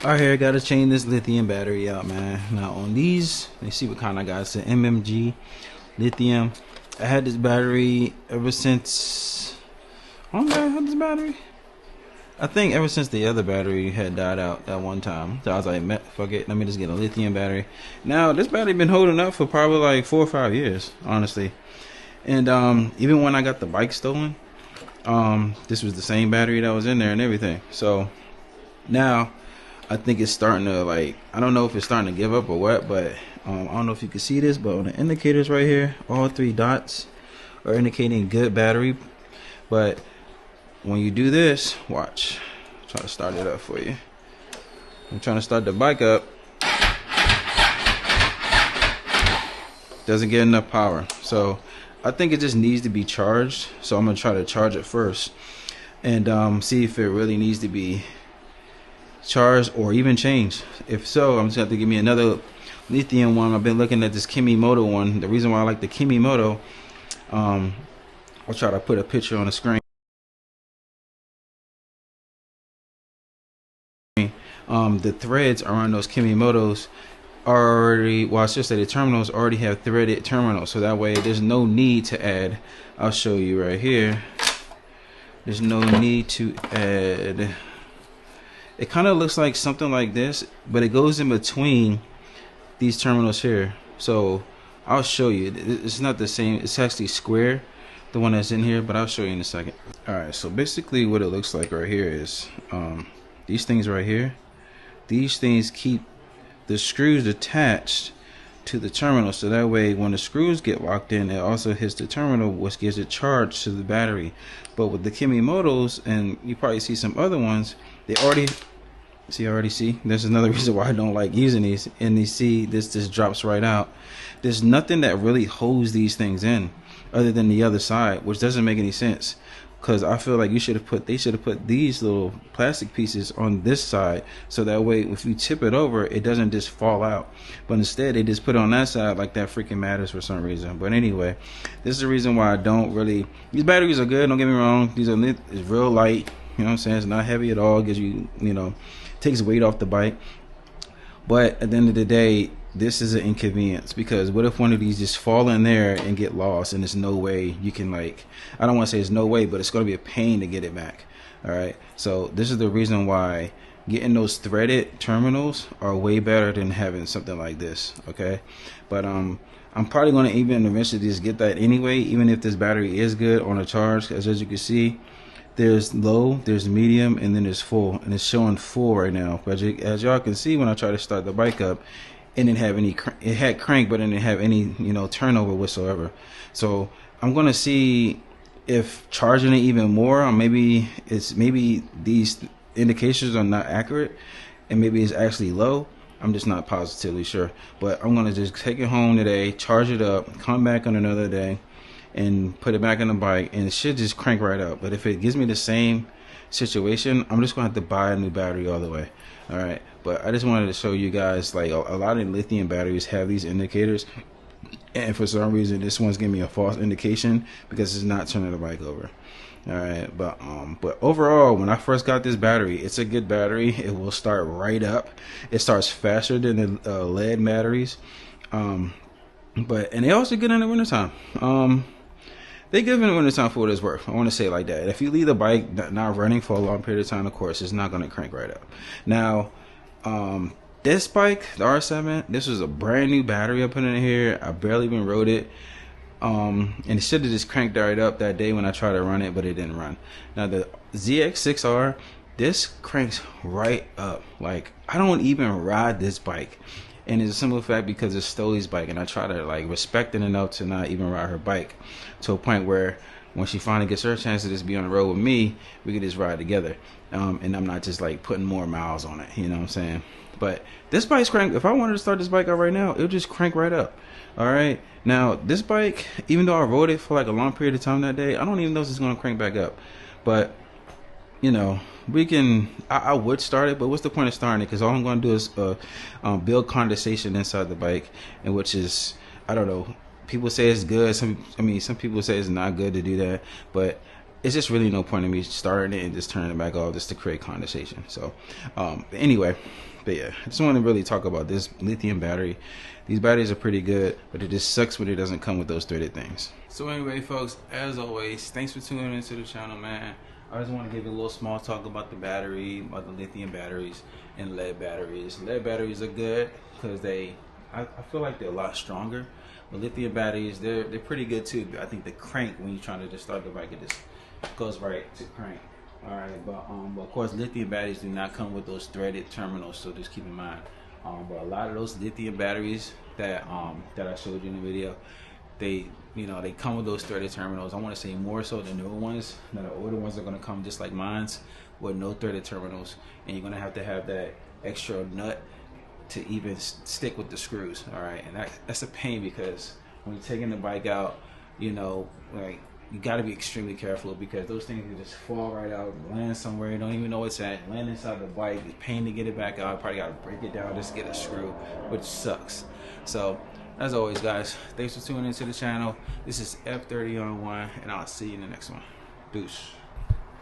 Alright, here I gotta change this lithium battery out, man. Now on these, let's see what kind I got. It's an MMG lithium. I had this battery ever since. How long did I have this battery? I think ever since the other battery had died out that one time. So I was like, fuck it, let me just get a lithium battery. Now this battery been holding up for probably like 4 or 5 years, honestly. And even when I got the bike stolen, this was the same battery that was in there and everything. So now I think it's starting to, like, I don't know if it's starting to give up or what, but I don't know if you can see this, but on the indicators right here, all 3 dots are indicating good battery. But when you do this, watch, try to start it up for you. I'm trying to start the bike up, doesn't get enough power. So I think it just needs to be charged. So I'm gonna try to charge it first and see if it really needs to be charged or even changed. If so, I'm just gonna have to give me another lithium one. I've been looking at this Kimimoto one. The reason why I like the Kimimoto, I'll try to put a picture on the screen. The threads around those Kimimotos already, well, I should say the terminals already have threaded terminals, so that way there's no need to add. I'll show you right here. There's no need to add. It kind of looks like something like this, but it goes in between these terminals here. So I'll show you. It's not the same. It's actually square, the one that's in here, but I'll show you in a second. All right, so basically what it looks like right here is these things right here. These things keep the screws attached to the terminal, so that way when the screws get locked in, it also hits the terminal, which gives it charge to the battery. But with the Kimimotos, and you probably see some other ones, they already see, there's another reason why I don't like using these. And you see this just drops right out. There's nothing that really holds these things in other than the other side, which doesn't make any sense, because I feel like they should have put these little plastic pieces on this side, so that way if you tip it over, it doesn't just fall out. But instead they just put it on that side, like that freaking matters for some reason. But anyway, this is the reason why I don't really. These batteries are good, don't get me wrong. These are, it's real light, you know what I'm saying? It's not heavy at all. It gives you, takes weight off the bike. But at the end of the day, this is an inconvenience, because what if one of these just fall in there and get lost, and there's no way you can, like, I don't want to say there's no way, but it's going to be a pain to get it back. All right, so this is the reason why getting those threaded terminals are way better than having something like this. Okay, but I'm probably going to even eventually just get that anyway, even if this battery is good on a charge, because as you can see, there's low, there's medium, and then there's full, and it's showing full right now. But as y'all can see, when I try to start the bike up, it didn't have any, it had crank, but it didn't have any, turnover whatsoever. So I'm gonna see if charging it even more, or maybe these indications are not accurate, and maybe it's actually low. I'm just not positively sure, but I'm gonna just take it home today, charge it up, come back on another day, and put it back on the bike, and it should just crank right up. But if it gives me the same situation, I'm just gonna have to buy a new battery all the way. All right, but I just wanted to show you guys, like, a lot of lithium batteries have these indicators, and for some reason this one's giving me a false indication because it's not turning the bike over. All right, but overall, when I first got this battery, it's a good battery. It will start right up. It starts faster than the lead batteries, and they also good in the wintertime. They give in the wintertime for what it's worth. I want to say it like that. If you leave the bike not running for a long period of time, of course, it's not going to crank right up. Now, this bike, the R7, this was a brand new battery I put in here. I barely even rode it. And it should have just cranked right up that day when I tried to run it, but it didn't run. Now, the ZX6R, this cranks right up. Like, I don't even ride this bike. And it's a simple fact because it's Stoley's bike, and I try to, like, respect it enough to not even ride her bike, to a point where when she finally gets her chance to just be on the road with me, we can just ride together, and I'm not just like putting more miles on it, you know what I'm saying? But this bike's crank. If I wanted to start this bike out right now, it would just crank right up. All right, now this bike, even though I rode it for like a long period of time that day, I don't even know if it's going to crank back up. But we can, I would start it, but what's the point of starting it? Because all I'm going to do is build condensation inside the bike, and which is, I don't know, people say it's good. Some people say it's not good to do that, but it's just really no point in me starting it and just turning it back off just to create condensation. So anyway, But yeah, I just want to really talk about this lithium battery. These batteries are pretty good, but it just sucks when it doesn't come with those threaded things. So anyway, folks, as always, thanks for tuning into the channel, man. I just want to give you a little small talk about the battery, about the lithium batteries and lead batteries. Lead batteries are good because I feel like they're a lot stronger. But lithium batteries, they're pretty good too. I think the crank, when you're trying to just start the bike, it just goes right to crank. All right, but of course, lithium batteries do not come with those threaded terminals, so just keep in mind. But a lot of those lithium batteries that I showed you in the video, they come with those threaded terminals. I want to say more so the newer ones. Now the older ones are going to come just like mine's with no threaded terminals, and you're going to have that extra nut to even stick with the screws. All right, and that's a pain because when you're taking the bike out, like, you got to be extremely careful because those things can just fall right out, land somewhere you don't even know it's at, land inside the bike. It's a pain to get it back out. Probably got to break it down just to get a screw, which sucks. So as always, guys, thanks for tuning into the channel. This is F30 on 1, and I'll see you in the next one. Deuce.